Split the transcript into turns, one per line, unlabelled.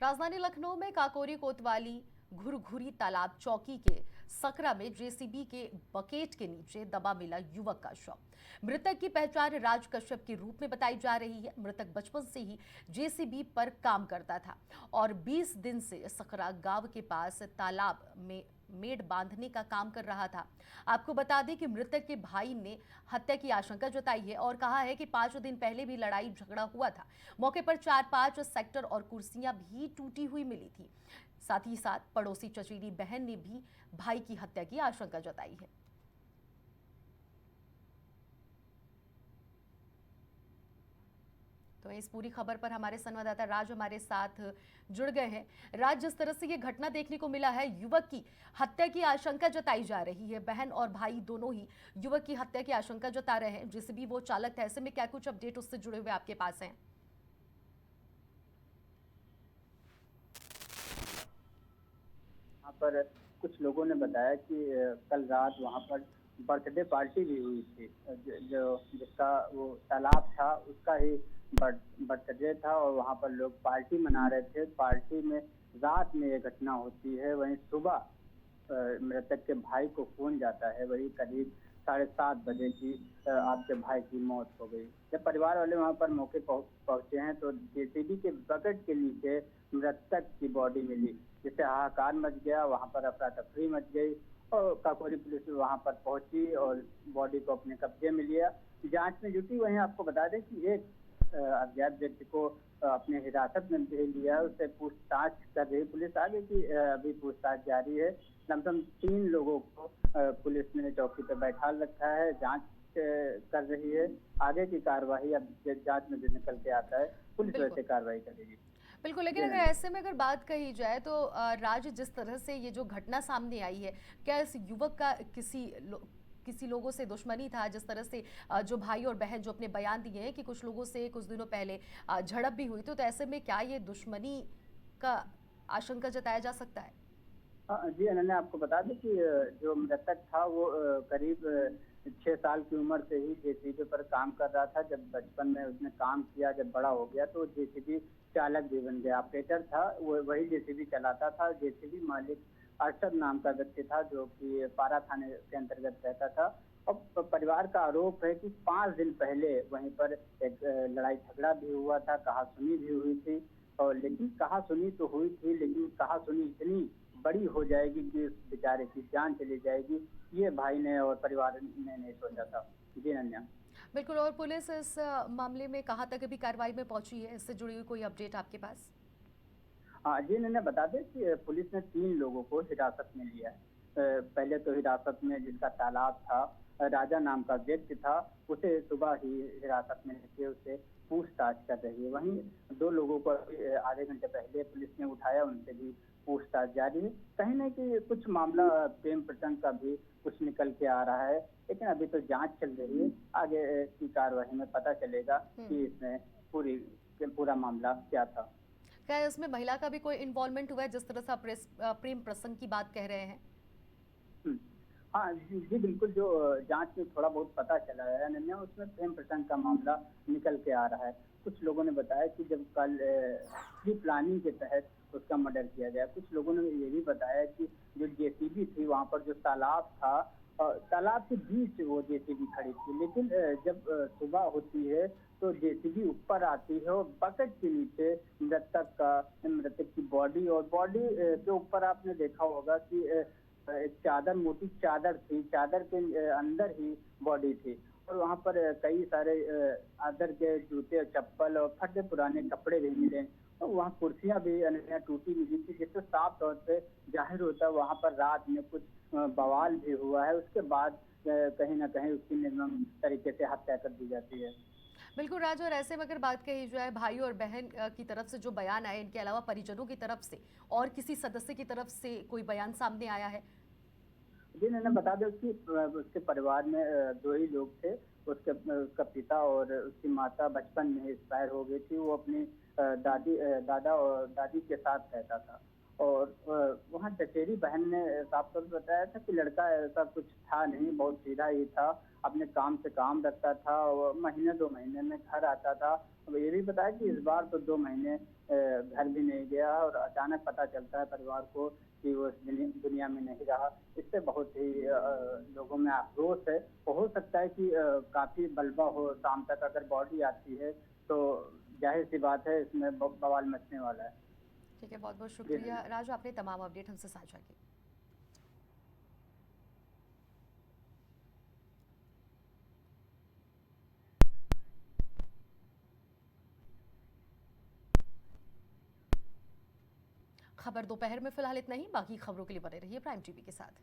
राजधानी लखनऊ में काकोरी कोतवाली घुरघुरी तालाब चौकी के सकरा में जेसीबी के बकेट के नीचे दबा मिला युवक का शव। मृतक की पहचान राज कश्यप के रूप में बताई जा रही है। मृतक बचपन से ही जेसीबी पर काम करता था और 20 दिन से सकरा गांव के पास तालाब में मेड़ बांधने का काम कर रहा था। आपको बता दें कि मृतक के भाई ने हत्या की आशंका जताई है और कहा है कि 5 दिन पहले भी लड़ाई झगड़ा हुआ था। मौके पर 4-5 सेक्टर और कुर्सियां भी टूटी हुई मिली थी। साथ ही साथ पड़ोसी चचेरी बहन ने भी भाई की हत्या की आशंका जताई है। तो इस पूरी खबर पर हमारे संवाददाता राज हमारे साथ जुड़ गए हैं। राज, जिस तरह से ये घटना देखने को मिला है, युवक की हत्या की आशंका जताई जा रही है। बहन और भाई दोनों ही युवक की हत्या की आशंका जता रहे हैं, जिसे भी वो चालक था। ऐसे में क्या कुछ अपडेट उससे जुड़े हुए आपके पास हैं?
यहाँ पर कुछ लोगों ने बताया कि कल रात वहाँ पर बर्थडे पार्टी भी हुई थी। जो जिसका वो तालाब था उसका ही बर्थडे था और वहाँ पर लोग पार्टी मना रहे थे। पार्टी में रात में ये घटना होती है। वहीं सुबह मृतक के भाई को फोन जाता है। वही करीब 7:30 बजे की आपके भाई की मौत हो गई। जब परिवार वाले वहां पर मौके पहुंचे हैं तो जेसीबी के बकेट के नीचे मृतक की बॉडी मिली, जिससे हाहाकार मच गया। वहां पर अफरा तफरी मच गई और काकोरी पुलिस वहां पर पहुंची और बॉडी को अपने कब्जे में लिया, जांच में जुटी। वहीं आपको बता दें कि एक अज्ञात व्यक्ति को अपने हिरासत में ले लिया, उससे पूछताछ कर रही पुलिस। आगे की अभी पूछताछ जारी है। लमसम 3 लोगों को पुलिस ने चौकी पर बैठा रखा है, जांच कर रही है। आगे की कार्रवाई अब जांच में जो निकल के आता है पुलिस वैसे कार्रवाई करेगी।
बिल्कुल, लेकिन अगर ऐसे में अगर बात कही जाए तो राज, जिस तरह से ये जो घटना सामने आई है, क्या इस युवक का किसी लोगों से दुश्मनी था? जिस तरह से जो भाई और बहन जो अपने बयान दिए हैं कि कुछ लोगों से कुछ दिनों पहले झड़प भी हुई, तो ऐसे में क्या ये दुश्मनी का आशंका जताया जा सकता है?
जी अनन्या, आपको बता दें कि जो मृतक था वो करीब 6 साल की उम्र से ही जेसीबी पर काम कर रहा था। जब बचपन में उसने काम किया, जब बड़ा हो गया तो जेसीबी चालक भी बन गया। ऑपरेटर था, वो वही जेसीबी चलाता था। जेसीबी मालिक अरशद नाम का व्यक्ति था, जो कि पारा थाने के अंतर्गत रहता था। और परिवार का आरोप है कि 5 दिन पहले वहीं पर एक लड़ाई झगड़ा भी हुआ था, कहासुनी भी हुई थी। और लेकिन कहासुनी तो हुई थी, लेकिन कहासुनी इतनी बड़ी हो जाएगी कि उस बेचारे की जान चली जाएगी, ये भाई ने और परिवार ने नहीं सोचा था। जी अनन्या।
बिल्कुल, और पुलिस इस मामले में कहाँ तक अभी कार्रवाई में पहुंची है? इससे जुड़ी हुई कोई अपडेट आपके पास?
हाँ जी अनन्या, बता दें कि पुलिस ने 3 लोगों को हिरासत में लिया है। पहले तो हिरासत में जिसका तालाब था, राजा नाम का व्यक्ति था, उसे सुबह ही हिरासत में लेके उसे पूछताछ कर रही है। वहीं 2 लोगों को आधे घंटे पहले पुलिस ने उठाया, उनसे भी पूछताछ जारी है। कहीं ना कहीं कुछ मामला प्रेम प्रसंग का भी कुछ निकल के आ रहा है, लेकिन अभी तो जांच चल रही है। आगे की कार्यवाही में पता चलेगा कि इसमें पूरा मामला क्या था।
क्या इसमें महिला का भी कोई इन्वॉल्वमेंट हुआ है, जिस तरह से आप प्रेम प्रसंग की बात कह रहे हैं?
हुँ। हाँ, जी जी, बिल्कुल। जो जाँच में थोड़ा बहुत पता चला है अनन्या, उसमें प्रेम प्रसंग का मामला निकल के आ रहा है। कुछ लोगों ने बताया कि जब कल प्री प्लानिंग के तहत उसका मर्डर किया गया। कुछ लोगों ने ये भी बताया कि जो जेसीबी थी वहाँ पर जो तालाब था, तालाब के बीच वो जेसीबी खड़ी थी। लेकिन जब सुबह होती है तो जेसीबी ऊपर आती है और बकेट के नीचे मृतक की बॉडी, और बॉडी के ऊपर आपने देखा होगा कि एक चादर, मोटी चादर थी, चादर के अंदर ही बॉडी थी। और वहाँ पर कई सारे अदर के जूते और चप्पल और फटे पुराने कपड़े भी मिले। और वहाँ कुर्सियां भी अनन्या टूटी मिली थी, जिससे साफ तौर पे जाहिर होता है वहाँ पर रात में कुछ बवाल भी हुआ है। उसके बाद कहीं ना कहीं उसकी निर्मम तरीके से हत्या कर दी जाती है।
बिल्कुल राज, और ऐसे में अगर बात कही जाए भाई और बहन की तरफ से जो बयान आए, इनके अलावा परिजनों की तरफ से और किसी सदस्य की तरफ से कोई बयान सामने आया है?
जी मैंने बता दें उसकी उसके परिवार में 2 ही लोग थे। उसका पिता और उसकी माता बचपन में एक्सपायर हो गई थी। वो अपनी दादा और दादी के साथ रहता था। और वहाँ चचेरी बहन ने साफ तौर पर बताया था कि लड़का ऐसा कुछ था नहीं, बहुत सीधा ही था, अपने काम से काम रखता था और महीने 2 महीने में घर आता था। अब ये भी बताया कि इस बार तो 2 महीने घर भी नहीं गया और अचानक पता चलता है परिवार को कि वो इस दुनिया में नहीं रहा। इससे बहुत ही लोगों में आक्रोश है। तो हो सकता है कि काफ़ी मलबा हो शाम तक, अगर बॉडी आती है तो ज़ाहिर-सी बात है इसमें बवाल मचने वाला है।
ठीक है, बहुत बहुत
जी
शुक्रिया
हाँ।
राजू, आपने तमाम अपडेट हमसे साझा की। खबर दोपहर में फिलहाल इतना ही, बाकी खबरों के लिए बने रहिए प्राइम टीवी के साथ।